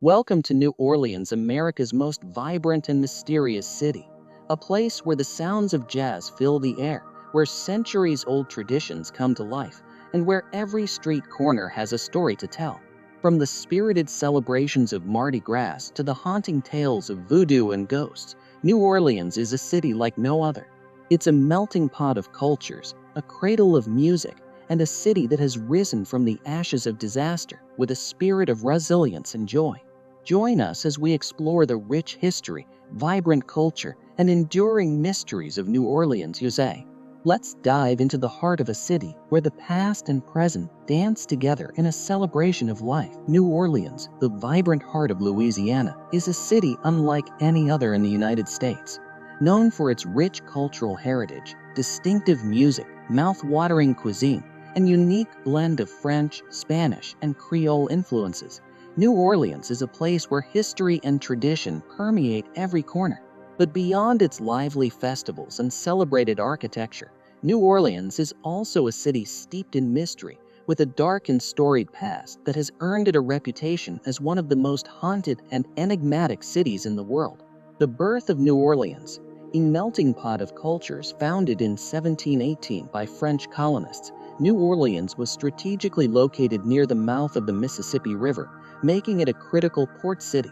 Welcome to New Orleans, America's most vibrant and mysterious city. A place where the sounds of jazz fill the air, where centuries-old traditions come to life, and where every street corner has a story to tell. From the spirited celebrations of Mardi Gras to the haunting tales of voodoo and ghosts, New Orleans is a city like no other. It's a melting pot of cultures, a cradle of music, and a city that has risen from the ashes of disaster with a spirit of resilience and joy. Join us as we explore the rich history, vibrant culture, and enduring mysteries of New Orleans, USA. Let's dive into the heart of a city where the past and present dance together in a celebration of life. New Orleans, the vibrant heart of Louisiana, is a city unlike any other in the United States. Known for its rich cultural heritage, distinctive music, mouth-watering cuisine, and unique blend of French, Spanish, and Creole influences, New Orleans is a place where history and tradition permeate every corner. But beyond its lively festivals and celebrated architecture, New Orleans is also a city steeped in mystery, with a dark and storied past that has earned it a reputation as one of the most haunted and enigmatic cities in the world. The birth of New Orleans, a melting pot of cultures founded in 1718 by French colonists, New Orleans was strategically located near the mouth of the Mississippi River, making it a critical port city.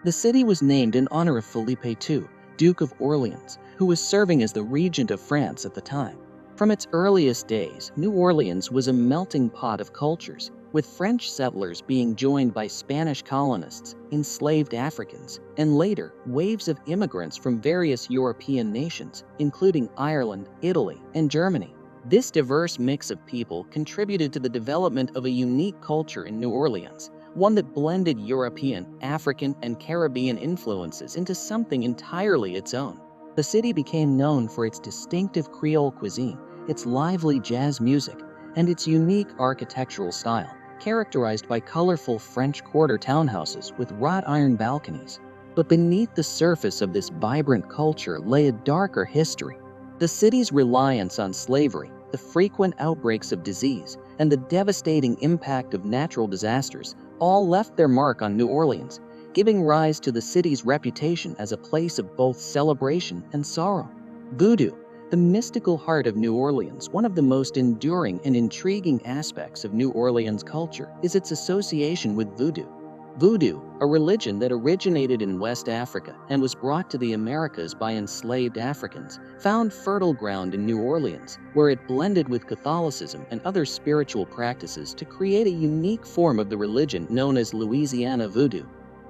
The city was named in honor of Philippe II, Duke of Orleans, who was serving as the regent of France at the time. From its earliest days, New Orleans was a melting pot of cultures, with French settlers being joined by Spanish colonists, enslaved Africans, and later, waves of immigrants from various European nations, including Ireland, Italy, and Germany. This diverse mix of people contributed to the development of a unique culture in New Orleans, one that blended European, African, and Caribbean influences into something entirely its own. The city became known for its distinctive Creole cuisine, its lively jazz music, and its unique architectural style, characterized by colorful French Quarter townhouses with wrought iron balconies. But beneath the surface of this vibrant culture lay a darker history. The city's reliance on slavery, the frequent outbreaks of disease, and the devastating impact of natural disasters all left their mark on New Orleans, giving rise to the city's reputation as a place of both celebration and sorrow. Voodoo, the mystical heart of New Orleans, one of the most enduring and intriguing aspects of New Orleans culture is its association with voodoo. Voodoo, a religion that originated in West Africa and was brought to the Americas by enslaved Africans, found fertile ground in New Orleans, where it blended with Catholicism and other spiritual practices to create a unique form of the religion known as Louisiana Voodoo.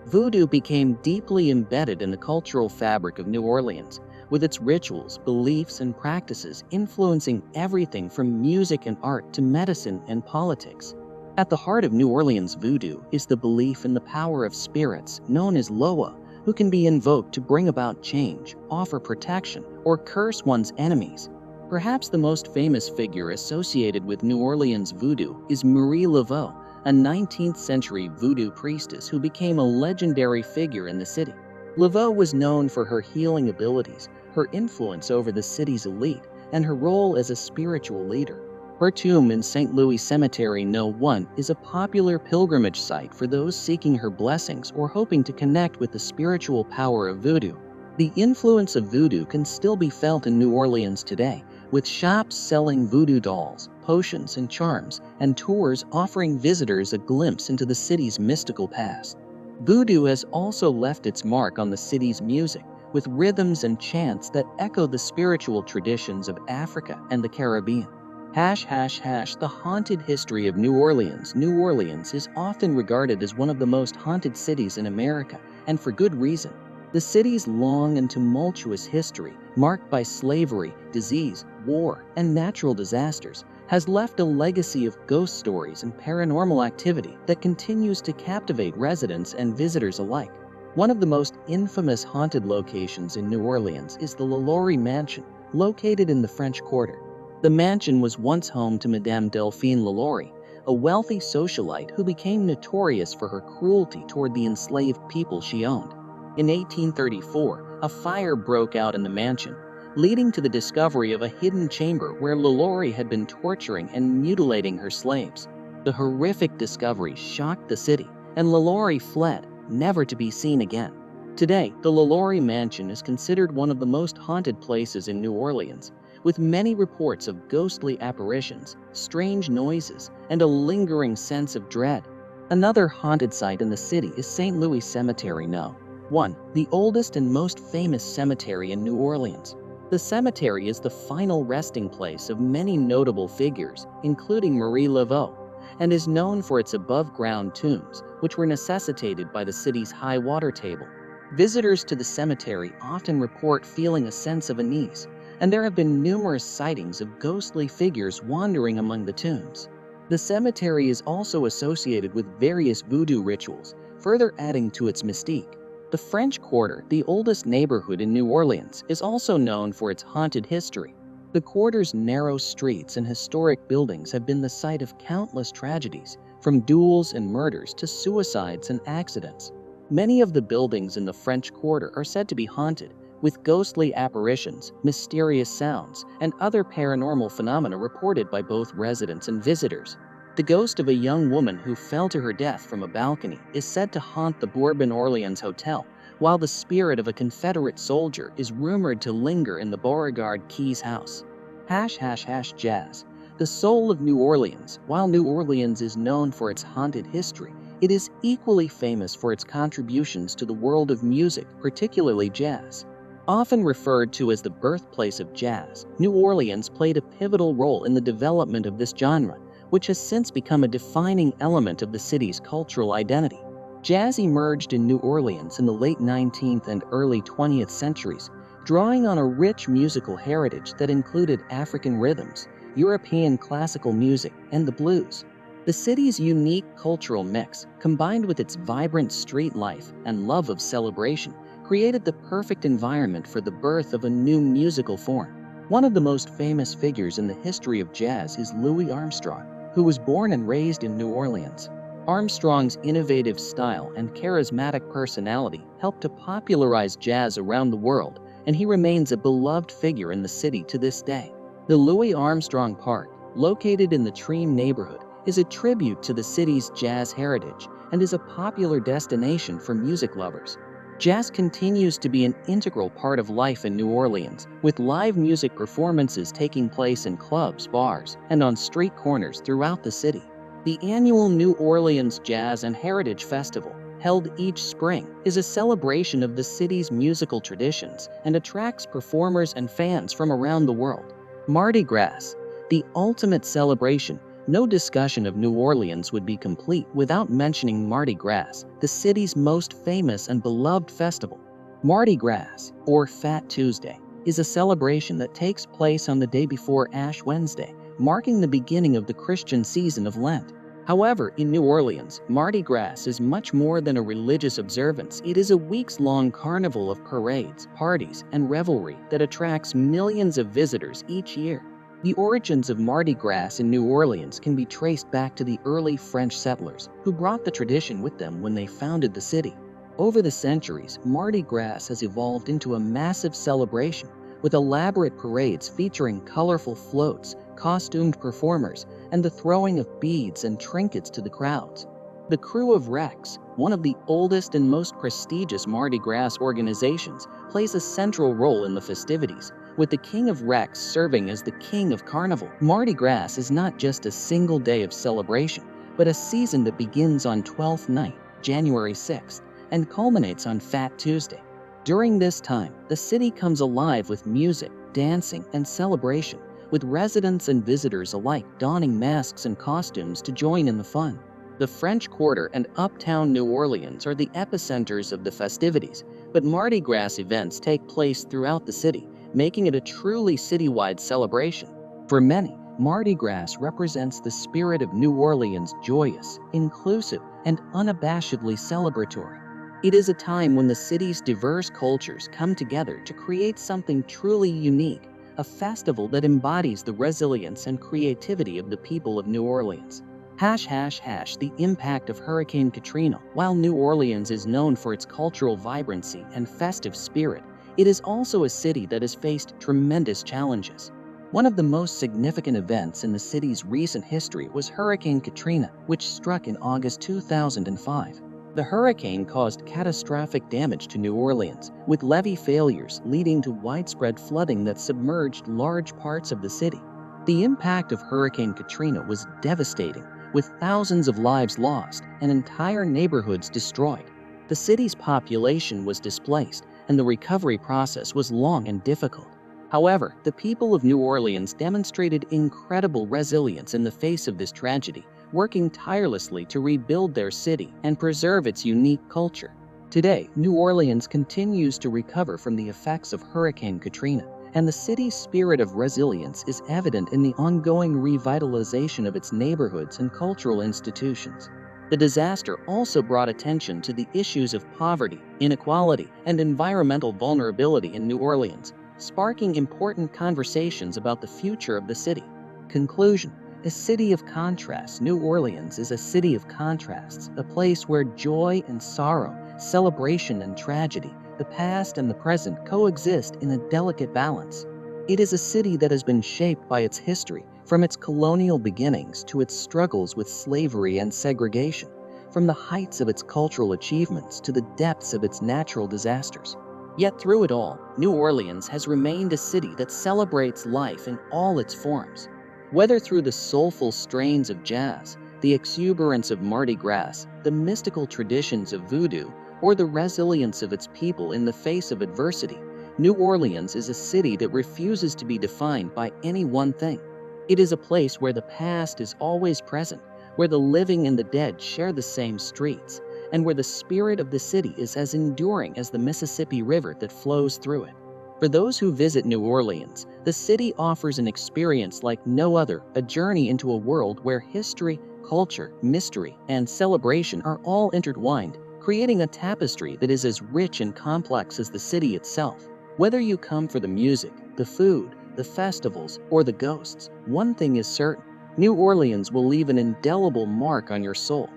Voodoo became deeply embedded in the cultural fabric of New Orleans, with its rituals, beliefs, and practices influencing everything from music and art to medicine and politics. At the heart of New Orleans voodoo is the belief in the power of spirits, known as Loa, who can be invoked to bring about change, offer protection, or curse one's enemies. Perhaps the most famous figure associated with New Orleans voodoo is Marie Laveau, a 19th century voodoo priestess who became a legendary figure in the city. Laveau was known for her healing abilities, her influence over the city's elite, and her role as a spiritual leader. Her tomb in St. Louis Cemetery No. 1 is a popular pilgrimage site for those seeking her blessings or hoping to connect with the spiritual power of voodoo. The influence of voodoo can still be felt in New Orleans today, with shops selling voodoo dolls, potions, and charms, and tours offering visitors a glimpse into the city's mystical past. Voodoo has also left its mark on the city's music, with rhythms and chants that echo the spiritual traditions of Africa and the Caribbean. The haunted history of New Orleans. New Orleans is often regarded as one of the most haunted cities in America, and for good reason. The city's long and tumultuous history, marked by slavery, disease, war, and natural disasters, has left a legacy of ghost stories and paranormal activity that continues to captivate residents and visitors alike. One of the most infamous haunted locations in New Orleans is the LaLaurie Mansion, located in the French Quarter. The mansion was once home to Madame Delphine LaLaurie, a wealthy socialite who became notorious for her cruelty toward the enslaved people she owned. In 1834, a fire broke out in the mansion, leading to the discovery of a hidden chamber where LaLaurie had been torturing and mutilating her slaves. The horrific discovery shocked the city, and LaLaurie fled, never to be seen again. Today, the LaLaurie Mansion is considered one of the most haunted places in New Orleans, with many reports of ghostly apparitions, strange noises, and a lingering sense of dread. Another haunted site in the city is St. Louis Cemetery No. 1, the oldest and most famous cemetery in New Orleans. The cemetery is the final resting place of many notable figures, including Marie Laveau, and is known for its above-ground tombs, which were necessitated by the city's high water table. Visitors to the cemetery often report feeling a sense of unease, and there have been numerous sightings of ghostly figures wandering among the tombs. The cemetery is also associated with various voodoo rituals, further adding to its mystique. The French Quarter, the oldest neighborhood in New Orleans, is also known for its haunted history. The quarter's narrow streets and historic buildings have been the site of countless tragedies, from duels and murders to suicides and accidents. Many of the buildings in the French Quarter are said to be haunted, with ghostly apparitions, mysterious sounds, and other paranormal phenomena reported by both residents and visitors. The ghost of a young woman who fell to her death from a balcony is said to haunt the Bourbon Orleans Hotel, while the spirit of a Confederate soldier is rumored to linger in the Beauregard Keys house. Jazz. The soul of New Orleans. While New Orleans is known for its haunted history, it is equally famous for its contributions to the world of music, particularly jazz. Often referred to as the birthplace of jazz, New Orleans played a pivotal role in the development of this genre, which has since become a defining element of the city's cultural identity. Jazz emerged in New Orleans in the late 19th and early 20th centuries, drawing on a rich musical heritage that included African rhythms, European classical music, and the blues. The city's unique cultural mix, combined with its vibrant street life and love of celebration, created the perfect environment for the birth of a new musical form. One of the most famous figures in the history of jazz is Louis Armstrong, who was born and raised in New Orleans. Armstrong's innovative style and charismatic personality helped to popularize jazz around the world, and he remains a beloved figure in the city to this day. The Louis Armstrong Park, located in the Treem neighborhood, is a tribute to the city's jazz heritage and is a popular destination for music lovers. Jazz continues to be an integral part of life in New Orleans, with live music performances taking place in clubs, bars, and on street corners throughout the city. The annual New Orleans Jazz and Heritage Festival, held each spring, is a celebration of the city's musical traditions and attracts performers and fans from around the world. Mardi Gras, the ultimate celebration. No discussion of New Orleans would be complete without mentioning Mardi Gras, the city's most famous and beloved festival. Mardi Gras, or Fat Tuesday, is a celebration that takes place on the day before Ash Wednesday, marking the beginning of the Christian season of Lent. However, in New Orleans, Mardi Gras is much more than a religious observance. It is a weeks-long carnival of parades, parties, and revelry that attracts millions of visitors each year. The origins of Mardi Gras in New Orleans can be traced back to the early French settlers, who brought the tradition with them when they founded the city. Over the centuries, Mardi Gras has evolved into a massive celebration, with elaborate parades featuring colorful floats, costumed performers, and the throwing of beads and trinkets to the crowds. The Crew of Rex, one of the oldest and most prestigious Mardi Gras organizations, plays a central role in the festivities, with the King of Rex serving as the King of Carnival. Mardi Gras is not just a single day of celebration, but a season that begins on 12th night, January 6th, and culminates on Fat Tuesday. During this time, the city comes alive with music, dancing, and celebration, with residents and visitors alike donning masks and costumes to join in the fun. The French Quarter and uptown New Orleans are the epicenters of the festivities, but Mardi Gras events take place throughout the city, making it a truly citywide celebration. For many, Mardi Gras represents the spirit of New Orleans, joyous, inclusive, and unabashedly celebratory. It is a time when the city's diverse cultures come together to create something truly unique, a festival that embodies the resilience and creativity of the people of New Orleans. The impact of Hurricane Katrina. While New Orleans is known for its cultural vibrancy and festive spirit, it is also a city that has faced tremendous challenges. One of the most significant events in the city's recent history was Hurricane Katrina, which struck in August 2005. The hurricane caused catastrophic damage to New Orleans, with levee failures leading to widespread flooding that submerged large parts of the city. The impact of Hurricane Katrina was devastating, with thousands of lives lost and entire neighborhoods destroyed. The city's population was displaced, and the recovery process was long and difficult. However, the people of New Orleans demonstrated incredible resilience in the face of this tragedy, working tirelessly to rebuild their city and preserve its unique culture. Today, New Orleans continues to recover from the effects of Hurricane Katrina, and the city's spirit of resilience is evident in the ongoing revitalization of its neighborhoods and cultural institutions. The disaster also brought attention to the issues of poverty, inequality, and environmental vulnerability in New Orleans, sparking important conversations about the future of the city. Conclusion: a city of contrasts, New Orleans is a city of contrasts, a place where joy and sorrow, celebration and tragedy, the past and the present coexist in a delicate balance. It is a city that has been shaped by its history, from its colonial beginnings to its struggles with slavery and segregation, from the heights of its cultural achievements to the depths of its natural disasters. Yet through it all, New Orleans has remained a city that celebrates life in all its forms. Whether through the soulful strains of jazz, the exuberance of Mardi Gras, the mystical traditions of voodoo, or the resilience of its people in the face of adversity, New Orleans is a city that refuses to be defined by any one thing. It is a place where the past is always present, where the living and the dead share the same streets, and where the spirit of the city is as enduring as the Mississippi River that flows through it. For those who visit New Orleans, the city offers an experience like no other, a journey into a world where history, culture, mystery, and celebration are all intertwined, creating a tapestry that is as rich and complex as the city itself. Whether you come for the music, the food, the festivals, or the ghosts, one thing is certain: New Orleans will leave an indelible mark on your soul.